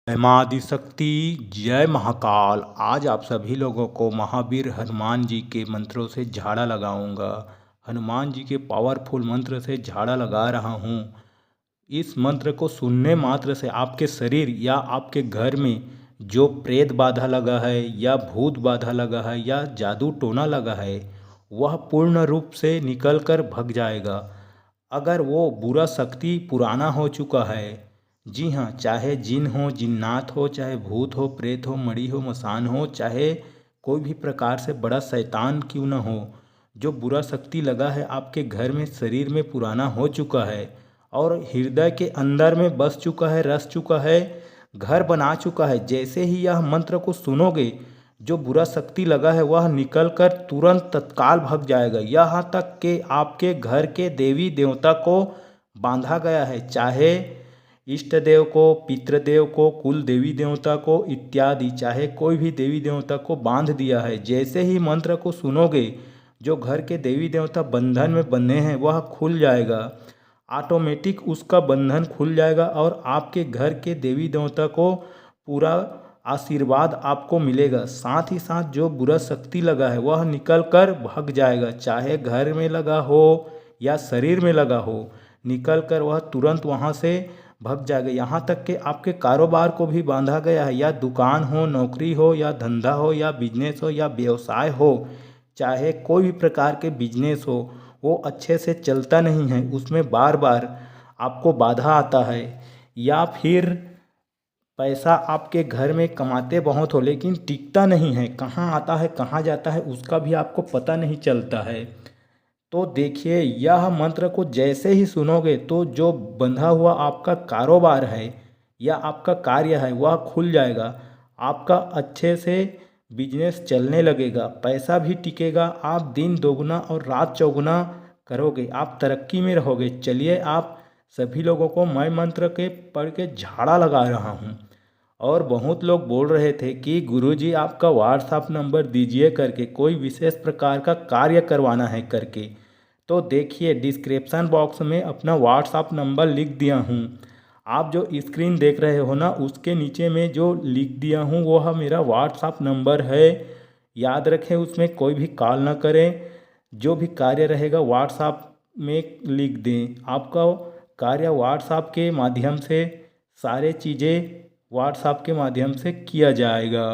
जय माँ आदिशक्ति। जय महाकाल। आज आप सभी लोगों को महावीर हनुमान जी के मंत्रों से झाड़ा लगाऊंगा। हनुमान जी के पावरफुल मंत्र से झाड़ा लगा रहा हूँ। इस मंत्र को सुनने मात्र से आपके शरीर या आपके घर में जो प्रेत बाधा लगा है या भूत बाधा लगा है या जादू टोना लगा है वह पूर्ण रूप से निकल कर भग जाएगा। अगर वो बुरा शक्ति पुराना हो चुका है, जी हाँ, चाहे जिन हो, जिन्नात हो, चाहे भूत हो, प्रेत हो, मड़ी हो, मसान हो, चाहे कोई भी प्रकार से बड़ा शैतान क्यों ना हो, जो बुरा शक्ति लगा है आपके घर में, शरीर में पुराना हो चुका है और हृदय के अंदर में बस चुका है, रस चुका है, घर बना चुका है। जैसे ही यह मंत्र को सुनोगे, जो बुरा शक्ति लगा है वह निकल कर तुरंत तत्काल भग जाएगा। यहाँ तक कि आपके घर के देवी देवता को बांधा गया है, चाहे इष्ट देव को, पितृदेव को, कुल देवी देवता को इत्यादि, चाहे कोई भी देवी देवता को बांध दिया है। जैसे ही मंत्र को सुनोगे, जो घर के देवी देवता बंधन में बंधे हैं वह खुल जाएगा, ऑटोमेटिक उसका बंधन खुल जाएगा और आपके घर के देवी देवता को पूरा आशीर्वाद आपको मिलेगा। साथ ही साथ जो बुरा शक्ति लगा है वह निकल कर भाग जाएगा, चाहे घर में लगा हो या शरीर में लगा हो, निकल कर वह तुरंत वहाँ से भाग जाएगा। यहाँ तक कि आपके कारोबार को भी बांधा गया है, या दुकान हो, नौकरी हो, या धंधा हो, या बिजनेस हो, या व्यवसाय हो, चाहे कोई भी प्रकार के बिजनेस हो, वो अच्छे से चलता नहीं है, उसमें बार बार आपको बाधा आता है, या फिर पैसा आपके घर में कमाते बहुत हो लेकिन टिकता नहीं है, कहाँ आता है कहाँ जाता है उसका भी आपको पता नहीं चलता है। तो देखिए, यह मंत्र को जैसे ही सुनोगे तो जो बंधा हुआ आपका कारोबार है या आपका कार्य है वह खुल जाएगा, आपका अच्छे से बिजनेस चलने लगेगा, पैसा भी टिकेगा, आप दिन दोगुना और रात चौगुना करोगे, आप तरक्की में रहोगे। चलिए, आप सभी लोगों को मैं मंत्र के पढ़ के झाड़ा लगा रहा हूँ। और बहुत लोग बोल रहे थे कि गुरुजी आपका व्हाट्सएप नंबर दीजिए करके, कोई विशेष प्रकार का कार्य करवाना है करके। तो देखिए, डिस्क्रिप्शन बॉक्स में अपना व्हाट्सएप नंबर लिख दिया हूँ। आप जो स्क्रीन देख रहे हो ना, उसके नीचे में जो लिख दिया हूँ वह मेरा व्हाट्सएप नंबर है। याद रखें, उसमें कोई भी कॉल ना करें, जो भी कार्य रहेगा व्हाट्सएप में लिख दें। आपका कार्य व्हाट्सएप के माध्यम से, सारे चीज़ें व्हाट्सएप के माध्यम से किया जाएगा।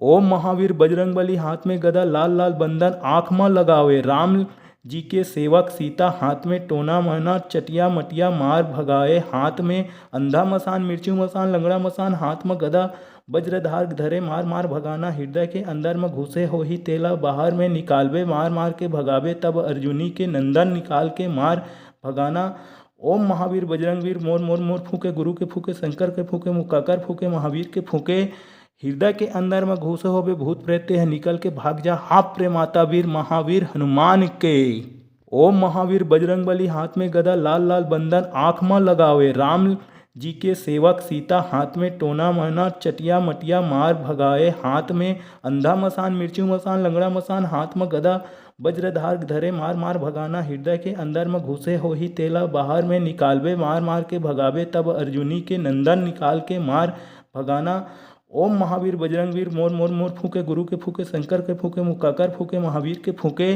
ओम महावीर बजरंगबली, हाथ में गदा लाल लाल बंधन, आँख में लगावे राम जी के सेवक सीता, हाथ में टोना महना चटिया मटिया मार भगाए, हाथ में अंधा मसान मिर्चू मसान लंगड़ा मसान, हाथ में गदा वज्रधार धरे मार मार भगाना, हृदय के अंदर में घुसे हो ही तेला, बाहर में निकालबे मार मार के भगावे, तब अर्जुनी के नंदन निकाल के मार भगाना। ओम महावीर बजरंगवीर, मोर मोर मोर फूके, गुरु के फूके, शंकर के फूके, मुक्काकर फूके, महावीर के फूके, हृदय के अंदर में घुसे हो बे भूत प्रेत है, निकल के भाग जा, हाथ प्रे माता वीर महावीर हनुमान के। ओम महावीर बजरंगबली, हाथ में गदा लाल लाल बंधन, आँख में लगावे राम जी के सेवक सीता, हाथ में टोना महना चटिया मटिया मार भगाए, हाथ में अंधा मसान मिर्चू मसान लंगड़ा मसान, हाथ में गदा वज्रधार धरे मार मार भगाना, हृदय के अंदर में घुसे हो ही तेला, बाहर में निकालबे मार मार के भगावे, तब अर्जुनी के नंदन निकाल के मार भगाना। ओम महावीर बजरंगवीर, मोर मोर मोर फूके, गुरु के फूके, शंकर के फूके, मुक्काकर फूके, महावीर के फूके,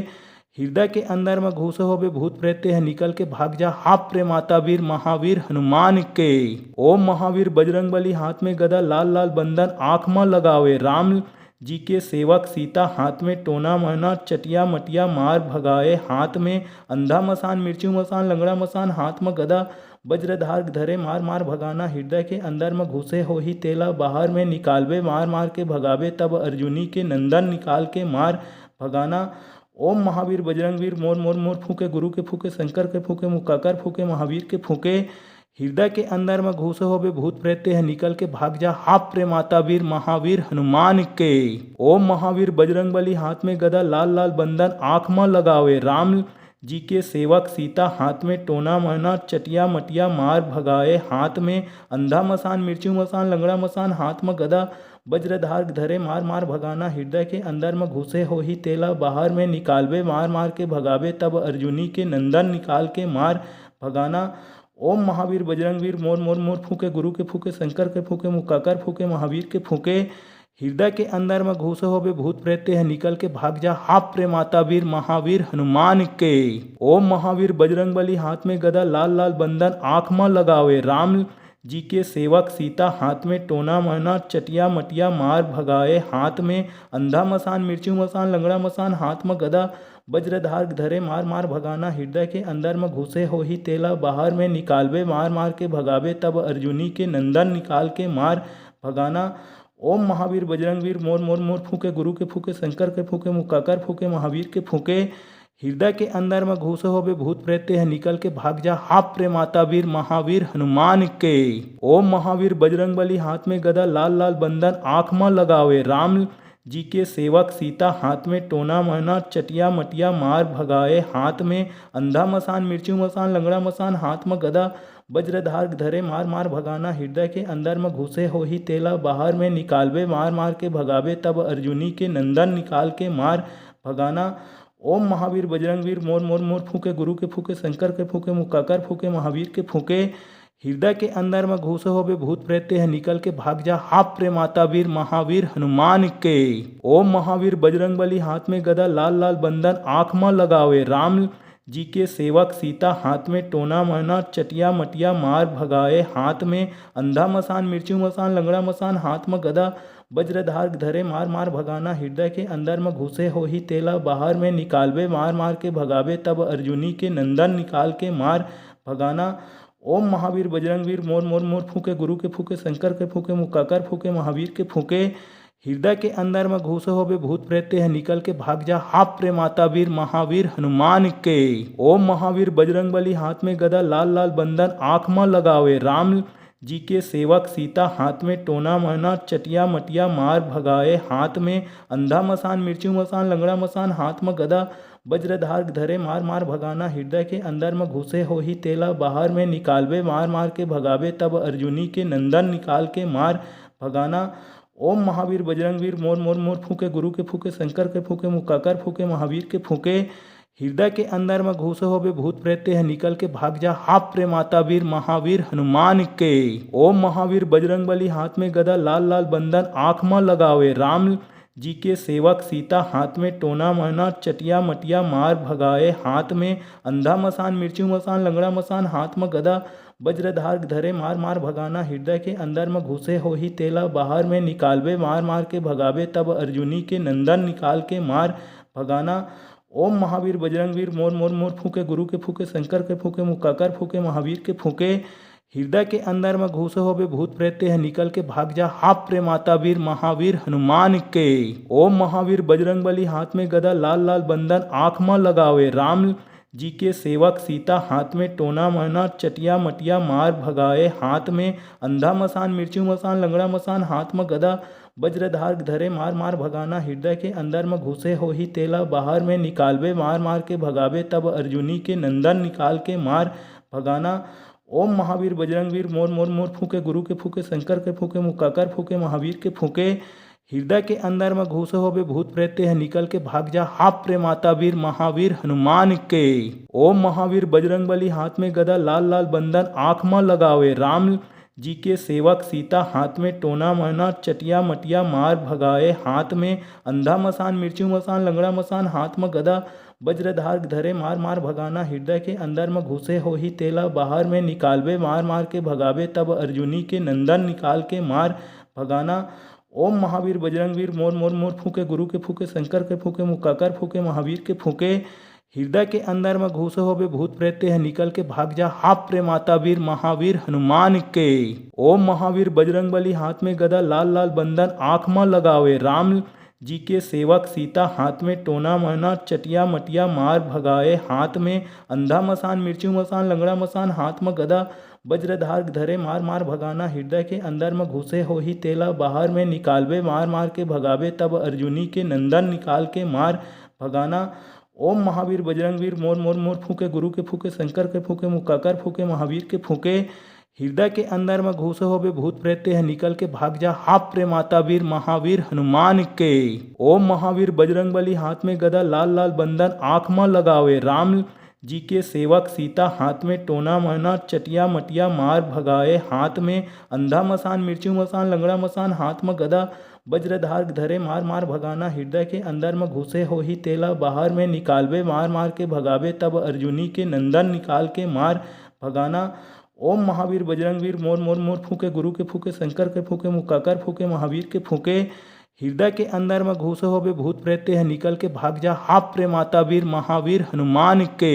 हृदय के अंदर में घुसे हो बे भूत प्रेत है, निकल के भाग जा, हाथ प्रे माता वीर महावीर हनुमान के। ओम महावीर बजरंगबली, हाथ में गदा लाल लाल बंधन, आँख में लगावे राम जी के सेवक सीता, हाथ में टोना महना चटिया मटिया मार भगाए, हाथ में अंधा मसान मिर्चू मसान लंगड़ा मसान, हाथ में गदा वज्रधार धरे मार मार भगाना, हृदय के अंदर में घुसे हो ही तेला, बाहर में निकालबे मार मार के भगावे, तब अर्जुनी के नंदन निकाल के मार भगाना। ओम महावीर बजरंगवीर, मोर मोर मोर फूके, गुरु के फूके, शंकर के फूके, मुक्काकर फूके, महावीर के फूके, हृदय के अंदर में घुसे हो बे भूत प्रेत है, निकल के भाग जा, हाथ प्रे माता वीर महावीर हनुमान के। ओम महावीर बजरंगबली, हाथ में गदा लाल लाल बंधन, आँख में लगावे राम जी के सेवक सीता, हाथ में टोना महना चटिया मटिया मार भगाए, हाथ में अंधा मसान मिर्चू मसान लंगड़ा मसान, हाथ में गदा वज्रधार धरे मार मार भगाना, हृदय के अंदर में घुसे हो ही तेला, बाहर में निकालबे मार मार के भगावे, तब अर्जुनी के नंदन निकाल के मार भगाना। ओम महावीर बजरंग वीर मोर मोर मोर फूके गुरु के फूके शंकर के फूके मुक्काकर फूके महावीर के फूके हृदय के अंदर में घुसे होवे भूत प्रेत है निकल के भाग जा हाप प्रे माता वीर महावीर हनुमान के। ओम महावीर बजरंग बली हाथ में गदा लाल लाल बंधन आँख में लगावे राम जी के सेवक सीता हाथ में टोना मना चटिया मटिया मार भगाए हाथ में अंधा मसान मिर्चू मसान लंगड़ा मसान हाथ में गदा वज्रधार धरे मार मार भगाना हृदय के अंदर में घुसे हो ही तेला बाहर में निकालवे मार मार के भगावे तब अर्जुनी के नंदन निकाल के मार भगाना। ओम महावीर बजरंग वीर मोर मोर मोर फूके गुरु के फूके शंकर के फूके मुक्काकर फूके महावीर के फूके हृदय के अंदर में घुसे होवे भूत प्रेत है निकल के भाग जा हाप प्रे माता वीर महावीर हनुमान के। ओम महावीर बजरंग बली हाथ में गदा लाल लाल बंधन आँख में लगावे राम जी के सेवक सीता हाथ में टोना मना चटिया मटिया मार भगाए हाथ में अंधा मसान मिर्चू मसान लंगड़ा मसान हाथ में गदा वज्रधार धरे मार मार भगाना हृदय के अंदर में घुसे हो ही तेला बाहर में निकालवे मार मार के भगावे तब अर्जुनी के नंदन निकाल के मार भगाना। ओम महावीर बजरंग वीर मोर मोर मोर फूके गुरु के फूके शंकर के फूके मुक्काकर फूके महावीर के फूके हृदय के अंदर में घुसे होवे भूत प्रेत है निकल के भाग जा हाप प्रे माता वीर महावीर हनुमान के। ओम महावीर बजरंग बली हाथ में गदा लाल लाल बंधन आँख में लगावे राम जी के सेवक सीता हाथ में टोना मना चटिया मटिया मार भगाए हाथ में अंधा मसान मिर्चू मसान लंगड़ा मसान हाथ में गदा वज्रधार धरे मार मार भगाना हृदय के अंदर में घुसे हो ही तेला बाहर में निकालवे मार मार के भगावे तब अर्जुनी के नंदन निकाल के मार भगाना। ओम महावीर बजरंग वीर मोर मोर मोर फूके गुरु के फूके शंकर के फूके मुक्काकर फूके महावीर के फूके हृदय के अंदर में घुसे होवे भूत प्रेत है निकल के भाग जा हाप प्रे माता वीर महावीर हनुमान के। ओम महावीर बजरंग बली हाथ में गदा लाल लाल बंधन आँख में लगावे राम जी के सेवक सीता हाथ में टोना मना चटिया मटिया मार भगाए हाथ में अंधा मसान मिर्चू मसान लंगड़ा मसान हाथ में गदा वज्रधार धरे मार मार भगाना हृदय के अंदर में घुसे हो ही तेला बाहर में निकालवे मार मार के भगावे तब अर्जुनी के नंदन निकाल के मार भगाना। ओम महावीर बजरंग वीर मोर मोर मोर फूके गुरु के फूके शंकर के फूके मुक्काकर फूके महावीर के फूके हृदय के अंदर में घुसे होवे भूत प्रेत है निकल के भाग जा हाप प्रे माता वीर महावीर हनुमान के। ओम महावीर बजरंग बली हाथ में गदा लाल लाल बंधन आँख में लगावे राम जी के सेवक सीता हाथ में टोना मना चटिया मटिया मार भगाए हाथ में अंधा मसान मिर्चू मसान लंगड़ा मसान हाथ में गदा वज्रधार धरे मार मार भगाना हृदय के अंदर में घुसे हो ही तेला बाहर में निकालवे मार मार के भगावे तब अर्जुनी के नंदन निकाल के मार भगाना। ओम महावीर बजरंग वीर मोर मोर मोर फूके गुरु के फूके शंकर के फूके मुक्काकर फूके महावीर के फूके हृदय के अंदर में घुसे होवे भूत प्रेत है निकल के भाग जा हाप प्रे माता वीर महावीर हनुमान के। ओम महावीर बजरंग बली हाथ में गदा लाल लाल बंधन आँख में लगावे राम जी के सेवक सीता हाथ में टोना मना चटिया मटिया मार भगाए हाथ में अंधा मसान मिर्चू मसान लंगड़ा मसान हाथ में गदा वज्रधार धरे मार मार भगाना हृदय के अंदर में घुसे हो ही तेला बाहर में निकालवे मार मार के भगावे तब अर्जुनी के नंदन निकाल के मार भगाना। ओम महावीर बजरंग वीर मोर मोर मोर फूके गुरु के फूके शंकर के फूके मुक्काकर फूके महावीर के फूके हृदय के अंदर में घुसे होवे भूत प्रेत है निकल के भाग जा हाप प्रे माता वीर महावीर हनुमान के। ओम महावीर बजरंग बली हाथ में गदा लाल लाल बंधन आँख में लगावे राम जी के सेवक सीता हाथ में टोना मना चटिया मटिया मार भगाए हाथ में अंधा मसान मिर्चू मसान लंगड़ा मसान हाथ में गदा वज्रधार धरे मार मार भगाना हृदय के अंदर में घुसे हो ही तेला बाहर में निकालवे मार मार के भगावे तब अर्जुनी के नंदन निकाल के मार भगाना। ओम महावीर बजरंग वीर मोर मोर मोर फूके गुरु के फूके शंकर के फूके मुक्काकर फूके महावीर के फूके हृदय के अंदर में घुसे होवे भूत प्रेत है निकल के भाग जा हाप प्रे माता वीर महावीर हनुमान के। ओम महावीर बजरंग बली हाथ में गदा लाल लाल बंधन आँख में लगावे राम जी के सेवक सीता हाथ में टोना मना चटिया मटिया मार भगाए हाथ में अंधा मसान मिर्चू मसान लंगड़ा मसान हाथ में गदा वज्रधार धरे मार मार भगाना हृदय के अंदर में घुसे हो ही तेला बाहर में निकालवे मार मार के भगावे तब अर्जुनी के नंदन निकाल के मार भगाना। ओम महावीर बजरंग वीर मोर मोर मोर फूके गुरु के फूके शंकर के फूके मुक्काकर फूके महावीर के फूके हृदय के अंदर में घुसे होवे भूत प्रेत है निकल के भाग जा हाप प्रे माता वीर महावीर हनुमान के। ओम महावीर बजरंग बली हाथ में गदा लाल लाल बंधन आँख में लगावे राम जी के सेवक सीता हाथ में टोना महना चटिया मटिया मार भगाए हाथ में अंधा मसान मिर्चू मसान लंगड़ा मसान हाथ में गदा वज्रधार धरे मार मार भगाना हृदय के अंदर में घुसे हो ही तेला बाहर में निकालवे मार मार के भगावे तब अर्जुनी के नंदन निकाल के मार भगाना। ओम महावीर बजरंग वीर मोर मोर मोर फूके गुरु के फूके शंकर के फूके मुक्काकर फूके महावीर के फूके हृदय के अंदर में घुसे होवे भूत प्रेते है निकल के भाग जा हाप प्रे माता वीर महावीर हनुमान के।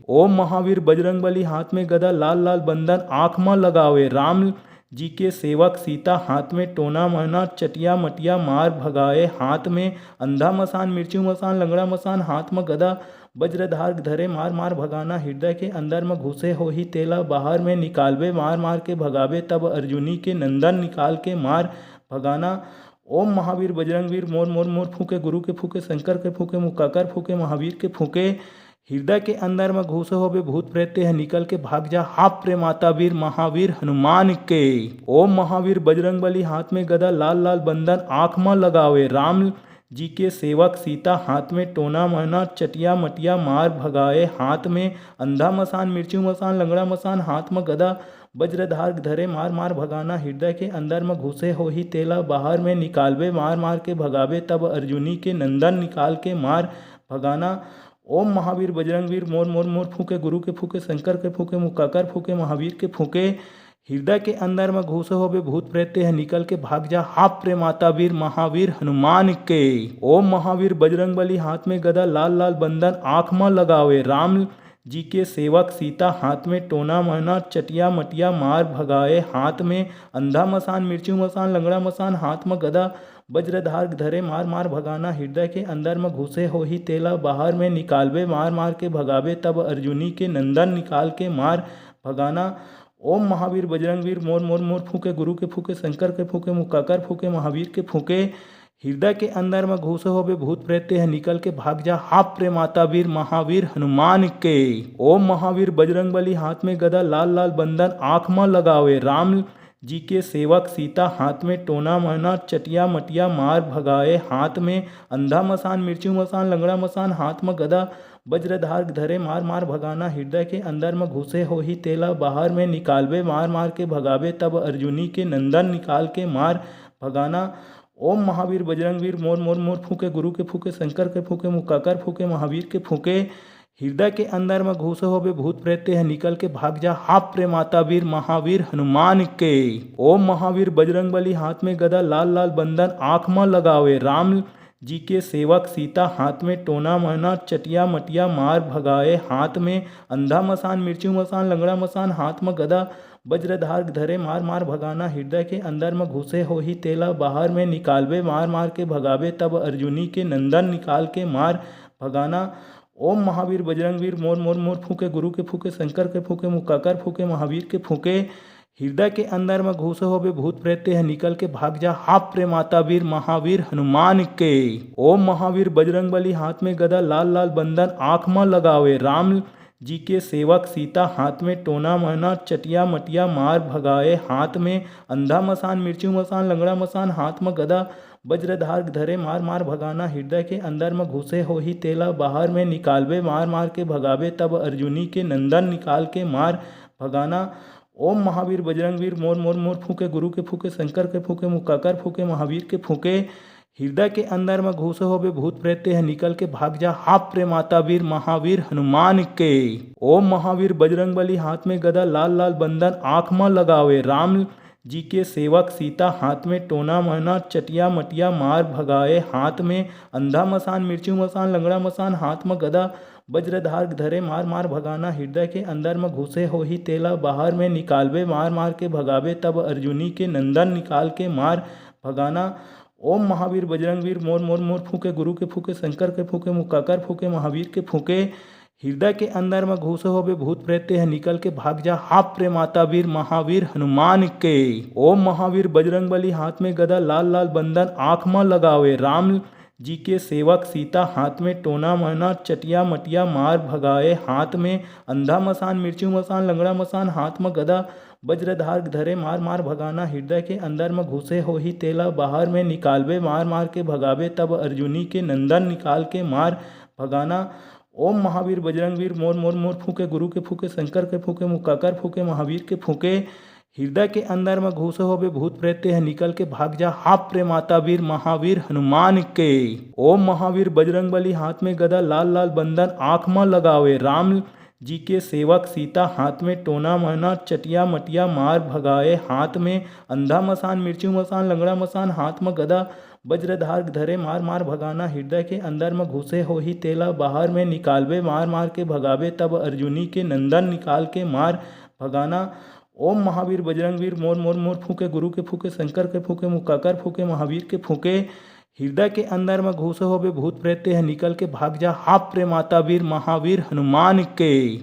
ओम महावीर बजरंग बली हाथ में गदा लाल लाल बंधन आँख में लगावे राम जी के सेवक सीता हाथ में टोना महना चटिया मटिया मार भगाए हाथ में अंधा मसान मिर्चू मसान लंगड़ा मसान हाथ में गदा वज्रधार धरे मार मार भगाना हृदय के अंदर में घुसे हो ही तेला बाहर में निकालवे मार मार के भगावे तब अर्जुनी के नंदन निकाल के मार भगाना। ओम महावीर बजरंग वीर मोर मोर मोर फूके गुरु के फूके शंकर के फूके मुक्काकर फूके महावीर के फूके हृदय के अंदर में घुसे होवे भूत प्रेते है निकल के भाग जा हाप प्रे माता वीर महावीर हनुमान के। ओम महावीर बजरंग बली हाथ में गदा लाल लाल बंधन आँख में लगावे राम जी के सेवक सीता हाथ में टोना महना चटिया मटिया मार भगाए हाथ में अंधा मसान मिर्चू मसान लंगड़ा मसान हाथ में गदा वज्रधार धरे मार मार भगाना हृदय के अंदर में घुसे हो ही तेला बाहर में निकालवे मार मार के भगावे तब अर्जुनी के नंदन निकाल के मार भगाना। ओम महावीर बजरंग वीर मोर मोर मोर फूके गुरु के फूके शंकर के फूके मुक्काकर फूके महावीर के फूके हृदय के अंदर में घुसे होवे भूत प्रेते है निकल के भाग जा हाप प्रे माता वीर महावीर हनुमान के। ओम महावीर बजरंग बली हाथ में गदा लाल लाल बंधन आँख में लगावे राम जी के सेवक सीता हाथ में टोना महना चटिया मटिया मार भगाए हाथ में अंधा मसान मिर्चू मसान लंगड़ा मसान हाथ में गदा वज्रधार धरे मार मार भगाना हृदय के अंदर में घुसे हो ही तेला बाहर में निकालवे मार मार के भगावे तब अर्जुनी के नंदन निकाल के मार भगाना। ओम महावीर बजरंग वीर मोर मोर मोर फूके गुरु के फूके शंकर के फूके मुक्काकर फूके महावीर के फूके हृदय के अंदर में घुसे होवे भूत प्रेते है निकल के भाग जा हाप प्रे माता वीर महावीर हनुमान के। ओम महावीर बजरंग बली हाथ में गदा लाल लाल बंधन आँख में लगावे राम जी के सेवक सीता हाथ में टोना महना चटिया मटिया मार भगाए हाथ में अंधा मसान मिर्चू मसान लंगड़ा मसान हाथ में गदा वज्रधार धरे मार मार भगाना हृदय के अंदर में घुसे हो ही तेला बाहर में निकालवे मार मार के भगावे तब अर्जुनी के नंदन निकाल के मार भगाना। ओम महावीर बजरंग वीर मोर मोर मोर फूके गुरु के फूके शंकर के फूके मुक्काकर फूके महावीर के फूके हृदय के अंदर में घुसे होवे भूत प्रेते है निकल के भाग जा हाप प्रे माता वीर महावीर हनुमान के। ओम महावीर बजरंग बली हाथ में गदा लाल लाल बंधन आँख में लगावे राम जी के सेवक सीता हाथ में टोना महना चटिया मटिया मार भगाए हाथ में अंधा मसान मिर्चू मसान लंगड़ा मसान हाथ में गदा वज्रधार धरे मार मार भगाना हृदय के अंदर में घुसे हो ही तेला बाहर में निकालवे मार मार के भगावे तब अर्जुनी के नंदन निकाल के मार भगाना। ओम महावीर बजरंग वीर मोर मोर मोर फूके गुरु के फूके शंकर के फूके मुक्काकर फूके महावीर के फूके हृदय के अंदर में घुसे होवे भूत प्रेते है निकल के भाग जा हाप प्रे माता वीर महावीर हनुमान के। ओम महावीर बजरंग बली हाथ में गदा लाल लाल बंधन आँख में लगावे राम जी के सेवक सीता हाथ में टोना महना चटिया मटिया मार भगाए हाथ में अंधा मसान मिर्चू मसान लंगड़ा मसान हाथ में गदा वज्रधार धरे मार मार भगाना हृदय के अंदर में घुसे हो ही तेला बाहर में निकालवे मार मार के भगावे तब अर्जुनी के नंदन निकाल के मार भगाना। ओम महावीर बजरंग वीर मोर मोर मोर फूके गुरु के फूके शंकर के फूके मुक्काकर फूके महावीर के फूके हृदय के अंदर में घुसे होवे भूत प्रेते है निकल के भाग जा हाप प्रे माता वीर महावीर हनुमान के। ओम महावीर बजरंग बली हाथ में गदा लाल लाल बंधन आँख में लगावे राम जी के सेवक सीता हाथ में टोना महना चटिया मटिया मार भगाए हाथ में अंधा मसान मिर्चू मसान लंगड़ा मसान हाथ में गदा वज्रधार धरे मार मार भगाना हृदय के अंदर में घुसे हो ही तेला बाहर में निकालवे मार मार के भगावे तब अर्जुनी के नंदन निकाल के मार भगाना। ओम महावीर बजरंग वीर मोर मोर मोर फूके गुरु के फूके शंकर के फूके मुक्काकर फूके महावीर के फूके हृदय के अंदर में घुसे होवे भूत प्रेते है निकल के भाग जा हाप प्रे माता वीर महावीर हनुमान के। ओम महावीर बजरंग बली हाथ में गदा लाल लाल बंधन आँख में लगावे राम जी के सेवक सीता हाथ में टोना महना चटिया मटिया मार भगाए हाथ में अंधा मसान मिर्चू मसान लंगड़ा मसान हाथ में गदा वज्रधार धरे मार मार भगाना हृदय के अंदर में घुसे हो ही तेला बाहर में निकालवे मार मार के भगावे तब अर्जुनी के नंदन निकाल के मार भगाना। ओम महावीर बजरंग वीर मोर मोर मोर फूके, गुरु के फूके, शंकर के फूके, मुक्काकर फूके, महावीर के फूके। हृदय के अंदर में घुसे होवे भूत प्रेत है, निकल के भाग जा हाप प्रे माता वीर महावीर हनुमान के। ओम महावीर बजरंग बली, हाथ में गदा लाल लाल बंदन, आँख में लगावे, राम जी के सेवक सीता, हाथ में टोना मना चटिया मटिया मार भगाए, हाथ में अंधा मसान मिर्चू मसान लंगड़ा मसान, हाथ में गदा वज्रधार धरे मार मार भगाना। हृदय के अंदर में घुसे हो ही तेला, बाहर में निकालवे मार मार के भगावे, तब अर्जुनी के नंदन निकाल के मार भगाना। ओम महावीर बजरंग वीर मोर मोर मोर फूके, गुरु के फूके, शंकर के फूके, मुक्काकर फूके, महावीर के फूके। हृदय के अंदर में घुसे होवे भूत प्रेत है, निकल के भाग जा हाप प्रे माता वीर महावीर हनुमान के।